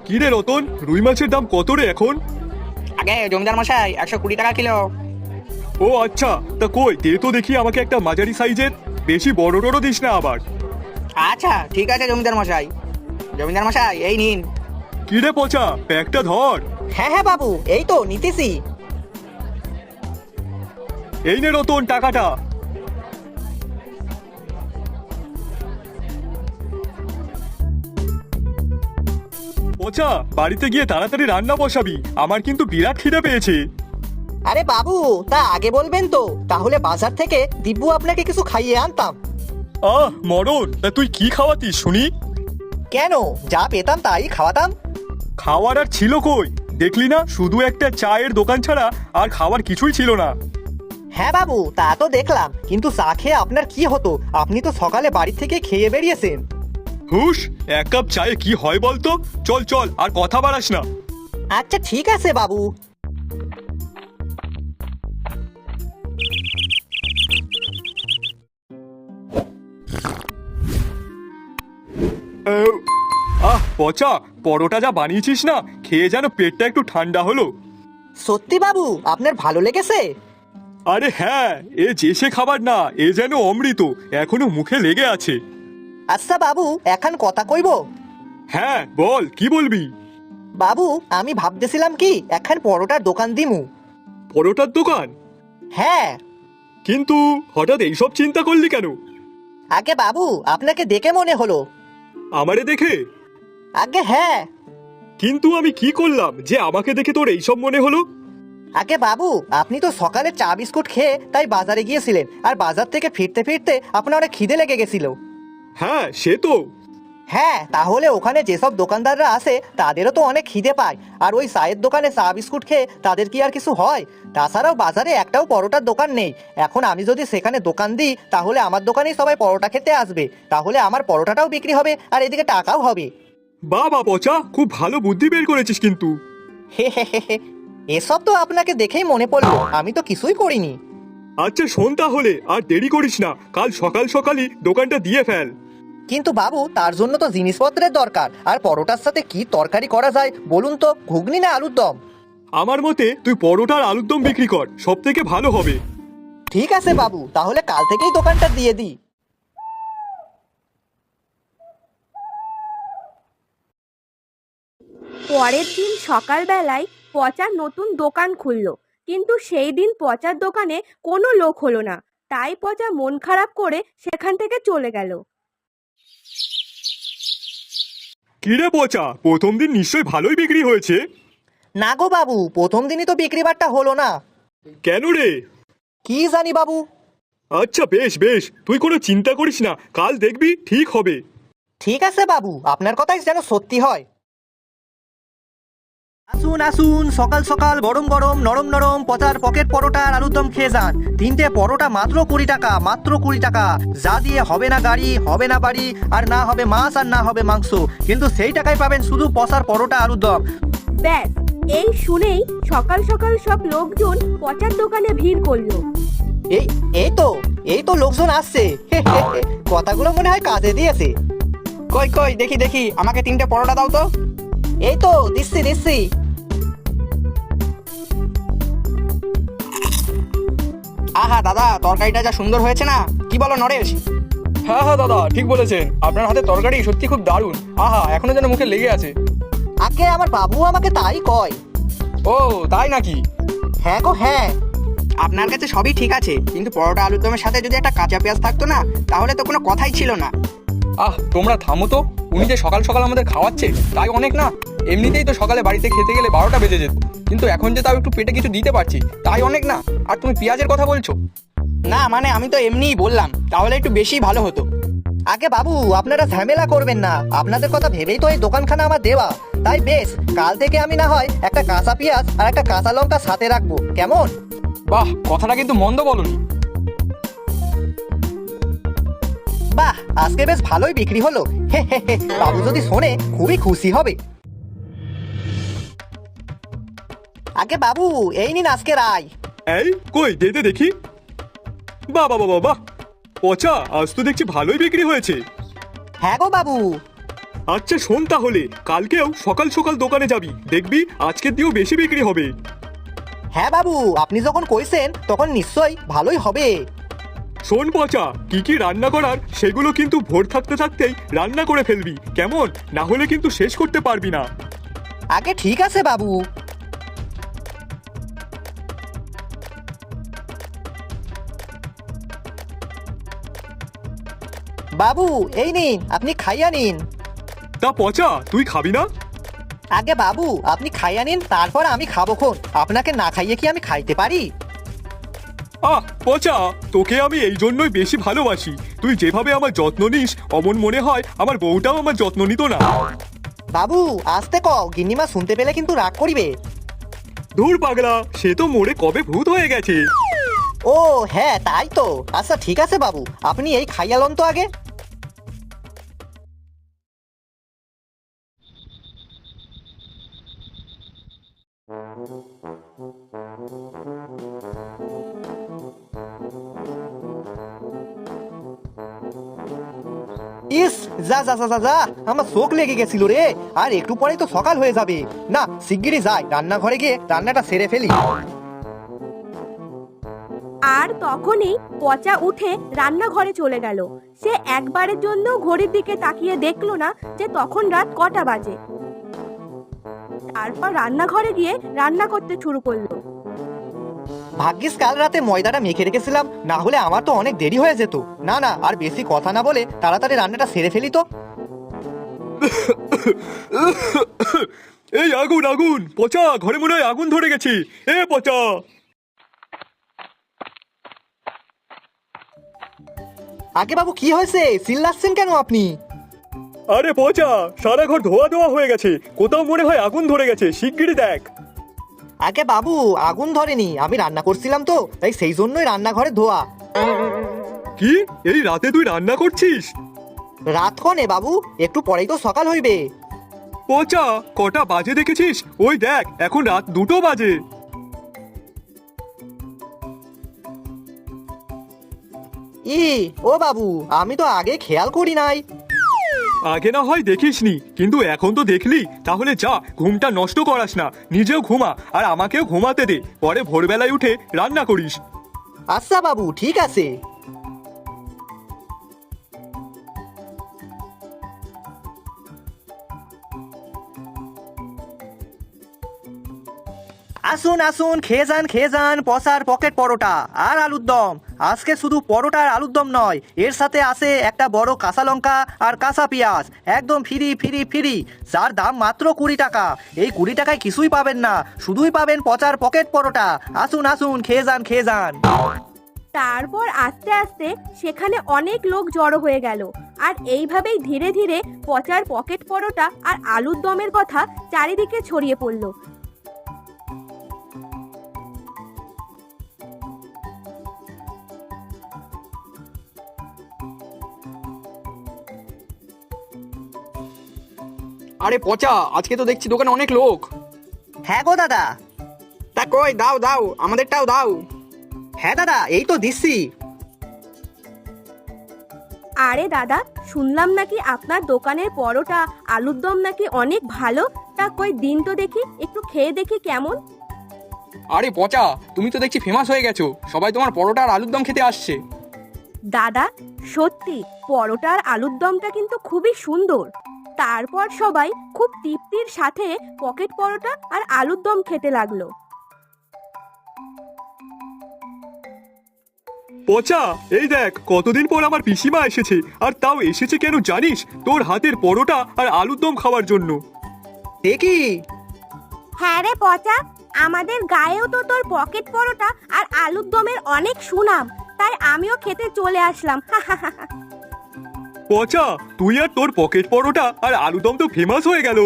কি রে রতন, রুই মাছের দাম কত রে এখন? আগে জমিদার মশাই 120 টাকা কিলো। ও আচ্ছা, তা কই দে তো দেখি আমাকে একটা মাঝারি সাইজের, বেশি বড় টড়ো দিস না আবার। আচ্ছা ঠিক আছে জমিদার মশাই। জমিদার মশাই এই নিন। কি রে পচা, প্যাকটা ধর। হ্যাঁ হ্যাঁ বাবু, এই তো নিতেছি। এই নে রতন টাকাটা। পচা, বাড়িতে গিয়ে তাড়াতাড়ি রান্না বসাবি, আমার কিন্তু বিরাট খিদে পেয়েছে। আরে বাবু, তা আগে বলবেন তো, তাহলে বাজার থেকে দিব্যু আপনাকে কিছু খাইয়ে আনতাম। মরণ, তা তুই কি খাওয়াতিস শুনি? কেন, যা পেতাম তাই খাওয়াতাম। খাওয়ার আর ছিল কই? দেখলি না, শুধু একটা চায়ের দোকান ছাড়া আর খাওয়ার কিছুই ছিল না। হ্যাঁ বাবু, তা তো দেখলাম, কিন্তু চা খেয়ে আপনার কি হতো? আপনি তো সকালে বাড়ি থেকে খেয়ে বেরিয়েছেন। হুশ, এক কাপ চায়ে কি হয় বলতো? চল চল, আর কথা বাড়াস না। আচ্ছা ঠিক আছে বাবু। পচা, পরোটা যা বানিয়েছিস না, খেয়ে যেন পেটটা একটু ঠান্ডা হলো। সত্যি বাবু, আপনার ভালো লেগেছে? আরে হ্যাঁ, এ যে সে খাবার না, এ যেন অমৃত, এখনো মুখে লেগে আছে। আচ্ছা বাবু, এখন কথা কইব। হ্যাঁ বল, কি বলবি? বাবু, আমি ভাবতেছিলাম কি এখন পরোটার দোকান দিমু। পরোটার দোকান? হ্যাঁ। কিন্তু হঠাৎ এইসব চিন্তা করলি কেন? আগে বাবু, আপনাকে দেখে মনে হলো। আমারে দেখে? আগে হ্যাঁ। কিন্তু আমি কি করলাম যে আমাকে দেখে তোর এইসব মনে হলো? আগে বাবু, আপনি তো সকালে চা বিস্কুট খেয়ে তাই বাজারে গিয়েছিলেন, আর বাজার থেকে ফিরতে ফিরতে আপনার অনেক খিদে লেগে গেছিল। হ্যাঁ সে তো। হ্যাঁ, তাহলে ওখানে যেসব দোকানদাররা আসে তাদেরও তো অনেক খিদে পায়, আর ওই চায়ের দোকানে চা বিস্কুট খেয়ে তাদের কি আর কিছু হয়? তাছাড়াও বাজারে একটাও পরোটার দোকান নেই। এখন আমি যদি সেখানে দোকান দিই, তাহলে আমার দোকানেই সবাই পরোটা খেতে আসবে, তাহলে আমার পরোটাটাও বিক্রি হবে আর এদিকে টাকাও হবে। বাবা পচা, খুব ভালো বুদ্ধি বের করেছিস কিন্তু। হে হে হে হে, এসব তো আপনাকে দেখেই মনে পড়লো, আমি তো কিছুই করিনি। আচ্ছা শোন তাহলে, আর দেরি করিস না, কাল সকাল সকালই দোকানটা দিয়ে ফেল। কিন্তু বাবু, তার জন্য তো জিনিসপত্রের দরকার, আর পরোটার সাথে কি তরকারি করা যায় বলুন তো? ঘুগনি না আলুর দম? আমার মতে তুই পরোটা আর আলুর দম বিক্রি কর, সব থেকে ভালো হবে। ঠিক আছে বাবু, তাহলে কাল থেকেই দোকানটা দিয়ে দিই। পরের দিন সকালবেলায় পচার নতুন দোকান খুললো, কিন্তু সেই দিন পচার দোকানে কোনো লোক হলো না। তাই পচা মন খারাপ করে সেখান থেকে চলে গেল। কিরে পচা, প্রথম দিন নিশ্চয়ই ভালোই বিক্রি হয়েছে? না গো বাবু, প্রথম দিনই তো বিক্রি বাট্টা হলো না। কেন রে? কি জানি বাবু। আচ্ছা বেশ বেশ, তুই কোনো চিন্তা করিস না, কাল দেখবি ঠিক হবে। ঠিক আছে বাবু, আপনার কথাই যেন সত্যি হয়। আসুন আসুন, সকাল সকাল গরম গরম নরম নরম পচার পকেট পরোটা আর আলুর দম খেয়ে যান। 3টে পরোটা মাত্র 20 টাকা, মাত্র 20 টাকা। যা দিয়ে হবে না গাড়ি, হবে না বাড়ি, আর না হবে মাছ আর না হবে মাংস, কিন্তু সেই টাকায় পাবেন শুধু পচার পরোটা আলুর দম। ব্যাস, এই শুনেই সকাল সকাল সব লোকজন পচার দোকানে ভিড় করলো। এই এই তো এই তো লোকজন আসছে। হে হে হে, কথাগুলো মনে হয় কাজে দিয়েছে। কই কই দেখি দেখি, আমাকে 3টে পরোটা দাও তো। এই তো দিচ্ছি দিচ্ছি। আহা দাদা, তরকারিটা যা সুন্দর হয়েছে না, কি বলো নরেশ? হ্যাঁ হ্যাঁ দাদা, ঠিক বলেছেন, আপনার হাতে তরকারি সত্যি খুব দারুণ। আহা, এখনো যেন মুখে লেগে আছে। আগে আমার বাবু আমাকে তাই কয়। ও তাই নাকি? হ্যাঁ গো হ্যাঁ। আপনার কাছে সবই ঠিক আছে, কিন্তু পরোটা আলুর দমের সাথে যদি একটা কাঁচা পেঁয়াজ থাকতো না, তাহলে তো কোনো কথাই ছিল না। তোমরা থামো তো, উনি যে সকাল সকাল আমাদের খাওয়াচ্ছে তাই অনেক না? এমনিতেই তো সকালে বাড়িতে খেতে গেলে 12টা বেজে যেত, কিন্তু এখন যে তাও একটু পেটে কিছু দিতে পারছি তাই অনেক না? আর তুমি পেঁয়াজের কথা বলছো? না মানে আমি তো এমনিই বললাম, তাহলে একটু বেশি ভালো হতো। আগে বাবু, আপনারা ঝামেলা করবেন না, আপনাদের কথা ভেবেই তো এই দোকানখানা আমার দেওয়া। তাই বেশ, কাল থেকে আমি না হয় একটা কাঁচা পেঁয়াজ আর একটা কাঁচা লঙ্কা সাথে রাখবো, কেমন? বাহ, কথাটা কিন্তু মন্দ বলনি। বাহ, আজকে বেশ ভালোই বিক্রি হলো। হে হে হে, বাবু যদি শোনে খুবই খুশি হবে। আগে বাবু, এই নিন আজকের আয়। এই কই দে দে দেখি। বাহ বাহ বাহ বাহ, পচা আজ তো দেখছি ভালোই বিক্রি হয়েছে। হ্যাঁ গো বাবু। আচ্ছা শোন, তাহলে কালকেও সকাল সকাল দোকানে যাবি, দেখবি আজকের দিয়েও বেশি বিক্রি হবে। হ্যাঁ বাবু, আপনি যখন কইছেন তখন নিশ্চয়ই ভালোই হবে। শোন পচা, কি কি রান্না করার সেগুলো কিন্তু ভোর থাকতে থাকতেই রান্না করে ফেলবি, কেমন? না হলে কিন্তু শেষ করতে পারবি না। আগে ঠিক আছে বাবু। বাবু এই নিন, আপনি খাইয়া নিন। তা পচা, তুই খাবি না? আগে বাবু আপনি খাইয়া নিন, তারপর আমি খাবো খন। আপনাকে না খাইয়ে কি আমি খাইতে পারি? পচা, তোকে আমি এই জন্যই বেশি ভালোবাসি। তুই যেভাবে আমার যত্ন নিস, অমন মনে হয় আমার বউটাও আমার যত্ন নিত না। বাবু আসতে কও, গিন্নিমা শুনতে পেলে কিন্তু রাগ করিবে। ধুর পাগলা, সে তো মরে কবে ভূত হয়ে গেছে। ও হ্যাঁ তাই তো। আচ্ছা ঠিক আছে বাবু, আপনি এই খাইয়া লন তো আগে। ইস, যা যা যা যা যা, আমার চোখ লেগে গেছিল রে। আর একটু পরেই তো সকাল হয়ে যাবে। না, শিগগিরই যাই রান্নাঘরে গিয়ে রান্নাটা সেরে ফেলি। আর তখনই পচা উঠে রান্নাঘরে চলে গেল। সে একবারের জন্য ঘড়ির দিকে তাকিয়ে দেখলো না যে তখন রাত কটা বাজে। তারপর রান্নাঘরে গিয়ে রান্না করতে শুরু করলো। ভাগ্যিস কাল রাতে ময়দাটা মেখে রেখেছিলাম, না হলে আমার তো অনেক দেরি হয়ে যেত। না না, আর বেশি কথা না বলে তাড়াতাড়ি রান্নাটা সেরে ফেলি তো। এই আগুন আগুন, পচা ঘরে মনে হয় আগুন ধরে গেছে। এ পচা! আগে বাবু কি হয়েছে, চিল্লাচ্ছেন কেন আপনি? আরে পচা, সারা ঘর ধোয়া ধোয়া হয়ে গেছে, কোথাও মনে হয় আগুন ধরে গেছে, শিগগিরই দেখ। আগে বাবু আগুন ধরেনি, আমি রান্না করছিলাম তো, তাই সেই জন্যই রান্নাঘরে ধোয়া। কি, এই রাতে তুই রান্না করছিস? রাত কনে বাবু, একটু পরেই তো সকাল হইবে। পচা, কটা বাজে দেখেছিস? ওই দেখ, এখন রাত 2টো বাজে। ও বাবু, আমি তো আগে খেয়াল করি নাই। আগে না হয় দেখিসনি, কিন্তু এখন তো দেখলি। তাহলে যা, ঘুমটা নষ্ট করাস না, নিজেও ঘুমা আর আমাকেও ঘুমাতে দে, পরে ভোরবেলায় উঠে রান্না করিস। আচ্ছা বাবু ঠিক আছে। আসুন আসুন, খেয়ে যান পসার পকেট পরোটা আর আলুর দম। আজকে শুধু পরোটা আর আলুর দম নয়, এর সাথে আছে একটা বড় কাঁচা লঙ্কা আর কাঁচা পেঁয়াজ, একদম ফ্রি ফ্রি ফ্রি, যার দাম মাত্র 20 টাকা। এই 20 টাকায় কিছুই পাবেন না, শুধুই পাবেন পচার পকেট পরোটা। আসুন আসুন, খেয়ে যান। তারপর আস্তে আস্তে সেখানে অনেক লোক জড়ো হয়ে গেল। আর এইভাবেই ধীরে ধীরে পচার পকেট পরোটা আর আলুর দমের কথা চারিদিকে ছড়িয়ে পড়ল। আরে পচা, আজকে তো দেখছি দোকানে অনেক লোক। হ্যাঁ গো দাদা। তা কই, দাও দাও, আমাদেরটাও দাও। হ্যাঁ দাদা, এই তো দিচ্ছি। আরে দাদা, শুনলাম নাকি আপনার দোকানের পরোটা আলুর দম নাকি অনেক ভালো। তা কই দিন তো দেখি, একটু খেয়ে দেখি কেমন। আরে পচা, তুমি তো দেখছি ফেমাস হয়ে গেছো, সবাই তোমার পরোটা আর আলুর দম খেতে আসছে। দাদা সত্যি পরোটা আর আলুর দমটা কিন্তু খুবই সুন্দর। তারপর সবাই খুব তৃপ্তির সাথে পকেট পরোটা আর আলুর দম খেতে লাগলো। পচা, এই দেখ, কতদিন পর আমার পিসিমা এসেছে, আর তাও এসেছে কেন জানিস? তোর হাতের পরোটা আর আলুর দম খাওয়ার জন্য। দেখি। হ্যাঁ রে পচা, আমাদের গায়েও তো তোর পকেট পরোটা আর আলুর দমের অনেক সুনাম, তাই আমিও খেতে চলে আসলাম। পচা, তুই আর তোর পকেট পরোটা আর আলুদম তো ফেমাস হয়ে গেল।